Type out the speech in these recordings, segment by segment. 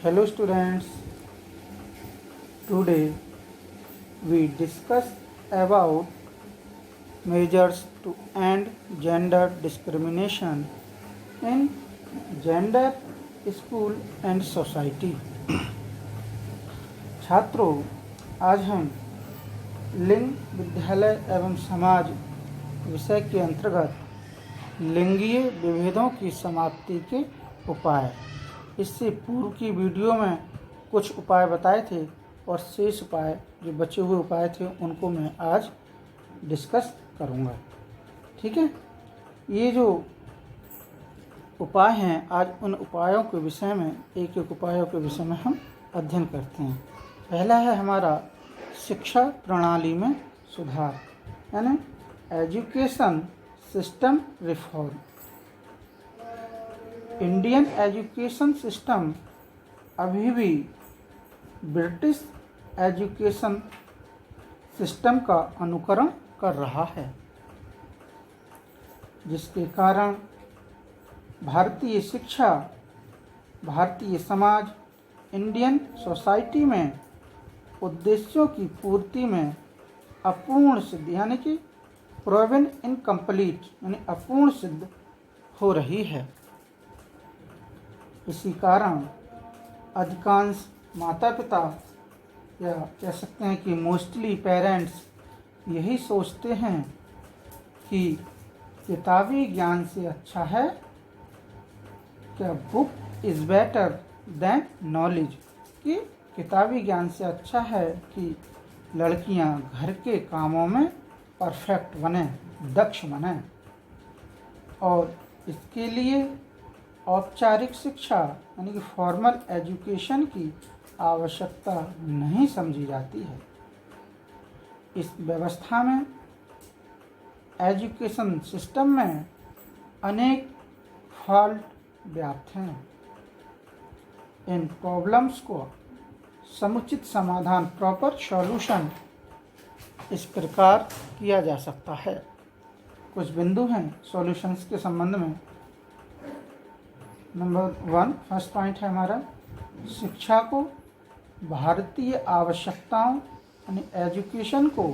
Hello students, today we discuss about measures to end gender discrimination in gender, school and society। छात्रों, आज हम लिंग, विद्यालय एवं समाज विषय के अंतर्गत लिंगीय विभेदों की समाप्ति के उपाय, इससे पूर्व की वीडियो में कुछ उपाय बताए थे और शेष उपाय जो बचे हुए उपाय थे उनको मैं आज डिस्कस करूँगा। ठीक है, ये जो उपाय हैं, आज उन उपायों के विषय में एक एक उपायों के विषय में हम अध्ययन करते हैं। पहला है हमारा शिक्षा प्रणाली में सुधार, यानी education system reform. Indian education system अभी भी ब्रिटिश एजुकेशन सिस्टम का अनुकरण कर रहा है, जिसके कारण भारतीय शिक्षा, भारतीय समाज, इंडियन सोसाइटी में उद्देश्यों की पूर्ति में अपूर्ण सिद्ध, यानी कि प्रोवन इनकम्प्लीट, यानी अपूर्ण सिद्ध हो रही है। इसी कारण अधिकांश माता पिता, या कह सकते हैं कि मोस्टली पेरेंट्स, यही सोचते हैं कि किताबी ज्ञान से अच्छा है क्या book is better than knowledge, कि किताबी ज्ञान से अच्छा है कि लड़कियां घर के कामों में परफेक्ट बने, दक्ष बने, और इसके लिए औपचारिक शिक्षा यानी कि फॉर्मल एजुकेशन की आवश्यकता नहीं समझी जाती है। इस व्यवस्था में, एजुकेशन सिस्टम में अनेक फॉल्ट व्याप्त हैं। इन प्रॉब्लम्स को समुचित समाधान, प्रॉपर सॉल्यूशन इस प्रकार किया जा सकता है। कुछ बिंदु हैं सॉल्यूशंस के संबंध में। नंबर 1, फर्स्ट पॉइंट है हमारा, शिक्षा को भारतीय आवश्यकताओं यानी एजुकेशन को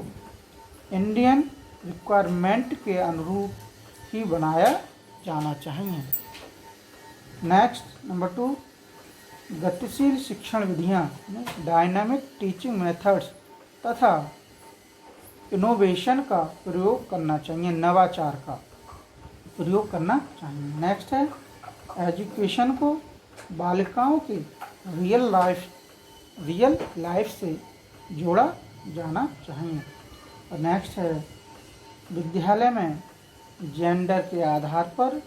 इंडियन रिक्वायरमेंट के अनुरूप ही बनाया जाना चाहिए। नेक्स्ट, नंबर 2, गतिशील शिक्षण विधियाँ, डायनामिक टीचिंग मेथड्स तथा इनोवेशन का प्रयोग करना चाहिए, नवाचार का प्रयोग करना चाहिए। नेक्स्ट है, एजुकेशन को बालिकाओं की रियल लाइफ से जोड़ा जाना चाहिए। और नेक्स्ट है, विद्यालय में जेंडर के आधार पर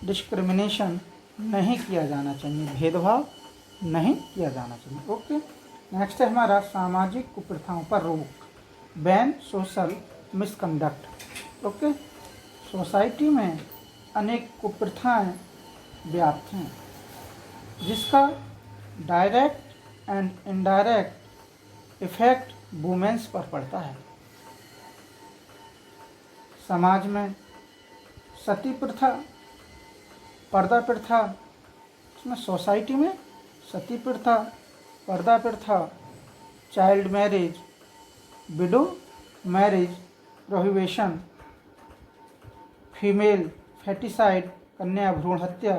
डिस्क्रिमिनेशन नहीं किया जाना चाहिए, भेदभाव नहीं किया जाना चाहिए। ओके। नेक्स्ट है हमारा सामाजिक कुप्रथाओं पर रोक, ban social misconduct. Okay. Society में अनेक कुप्रथाएं व्याप्त हैं, जिसका direct and indirect effect womens पर पड़ता है। समाज में सती प्रथा, पर्दा प्रथा, इसमें सोसाइटी में सती प्रथा, पर्दा प्रथा, child marriage, window marriage, prohibition, female foeticide, कन्या भ्रूण हत्या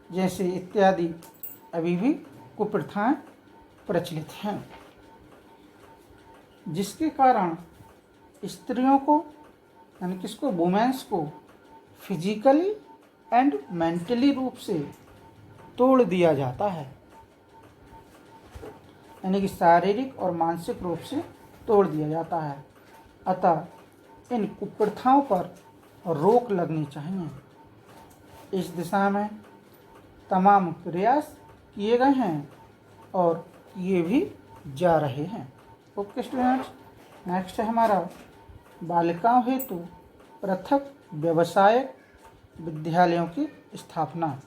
जैसे इत्यादि अभी भी कुप्रथाएं प्रचलित हैं, जिसके कारण स्त्रियों को, यानी किसको, वुमेन्स को फिजिकली एंड मेंटली रूप से तोड़ दिया जाता है, यानी कि शारीरिक और मानसिक रूप से तोड़ दिया जाता है। अतः इन कुप्रथाओं पर रोक लगनी चाहिए। इस दिशा में तमाम प्रयास किए गए हैं और किए भी जा रहे हैं। Okay students. नेक्स्ट है हमारा बालिकाओं हेतु पृथक व्यवसायिक विद्यालयों की स्थापना,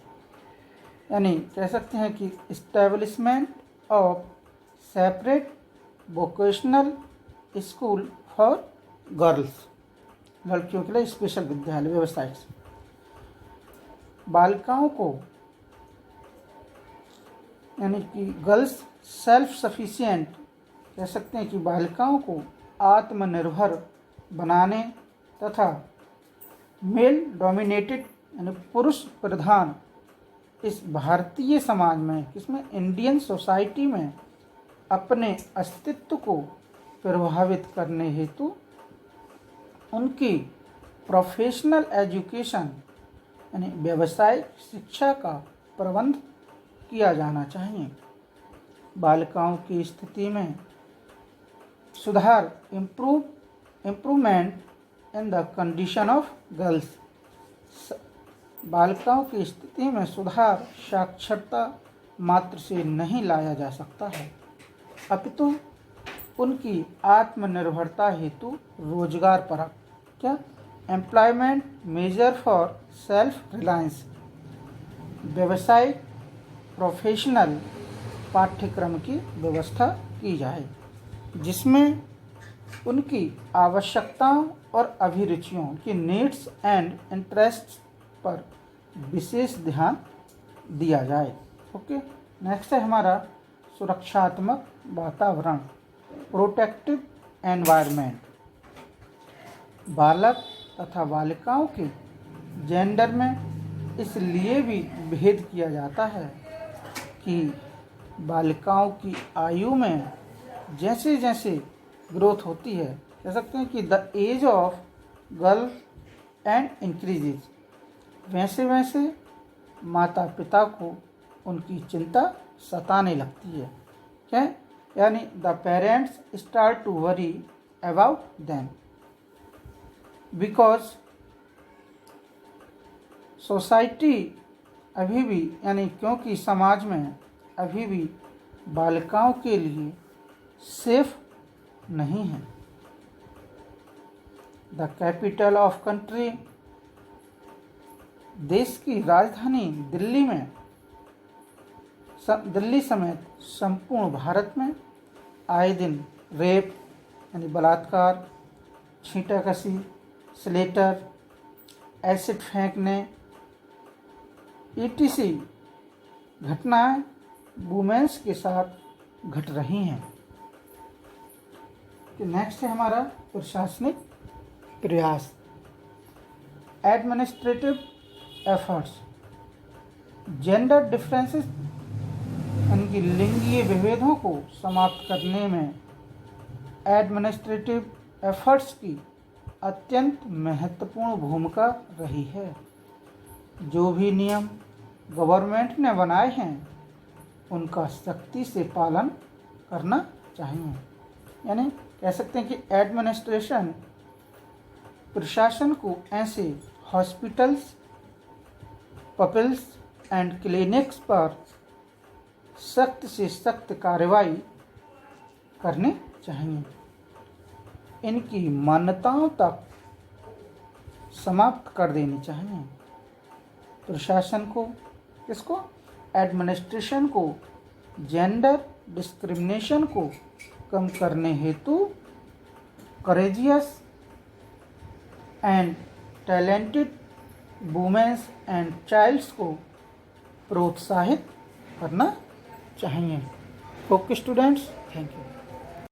यानी कह सकते हैं कि establishment of separate vocational school for girls, लड़कियों के लिए स्पेशल विद्यालय व्यवसाय। बालिकाओं को यानी कि गर्ल्स सेल्फ सफिशिएंट, कह सकते हैं कि बालिकाओं को आत्मनिर्भर बनाने तथा मेल डोमिनेटेड यानी पुरुष प्रधान इस भारतीय समाज में, किसमें, इंडियन सोसाइटी में अपने अस्तित्व को प्रभावित करने हेतु उनकी प्रोफेशनल एजुकेशन यानी व्यावसायिक शिक्षा का प्रबंध किया जाना चाहिए। बालिकाओं की स्थिति में सुधार, improvement in the condition of girls, बालिकाओं की स्थिति में सुधार साक्षरता मात्र से नहीं लाया जा सकता है, अपितु उनकी आत्मनिर्भरता हेतु रोजगार परक, क्या, employment major for self reliance, व्यावसायिक प्रोफेशनल पाठ्यक्रम की व्यवस्था की जाए जिसमें उनकी आवश्यकताओं और अभिरुचियों की नीड्स एंड इंटरेस्ट्स पर विशेष ध्यान दिया जाए। ओके, नेक्स्ट है हमारा सुरक्षात्मक वातावरण, प्रोटेक्टिव एनवायरनमेंट। बालक तथा बालिकाओं के जेंडर में इसलिए भी भेद किया जाता है कि बालिकाओं की आयु में जैसे जैसे ग्रोथ होती है, कह सकते हैं कि the age of girl and increases, वैसे वैसे माता पिता को उनकी चिंता सताने लगती है, क्या, यानी the parents start to worry about them because society अभी भी, यानी क्योंकि समाज में अभी भी बालिकाओं के लिए सेफ नहीं है। द कैपिटल ऑफ कंट्री, देश की राजधानी दिल्ली में, दिल्ली समेत संपूर्ण भारत में आए दिन रेप यानी बलात्कार, छींटाकशी, स्लेटर, एसिड फेंकने ETC घटनाएं वुमेन्स के साथ घट रही हैं। तो नेक्स्ट है हमारा प्रशासनिक प्रयास, एडमिनिस्ट्रेटिव एफर्ट्स, जेंडर डिफरेंसेस यानी लिंगीय विभेदों को समाप्त करने में एडमिनिस्ट्रेटिव एफर्ट्स की अत्यंत महत्वपूर्ण भूमिका रही है। जो भी नियम गवर्नमेंट ने बनाए हैं उनका सख्ती से पालन करना चाहिए, यानी कह सकते हैं कि एडमिनिस्ट्रेशन प्रशासन को ऐसे हॉस्पिटल्स, पब्स एंड क्लिनिक्स पर सख्त से सख्त कार्रवाई करनी चाहिए, इनकी मान्यताओं तक समाप्त कर देनी चाहिए। प्रशासन को, किसको, एडमिनिस्ट्रेशन को जेंडर डिस्क्रिमिनेशन को कम करने हेतु courageous and talented womens and childs को प्रोत्साहित करना चाहिए। Okay students, thank you.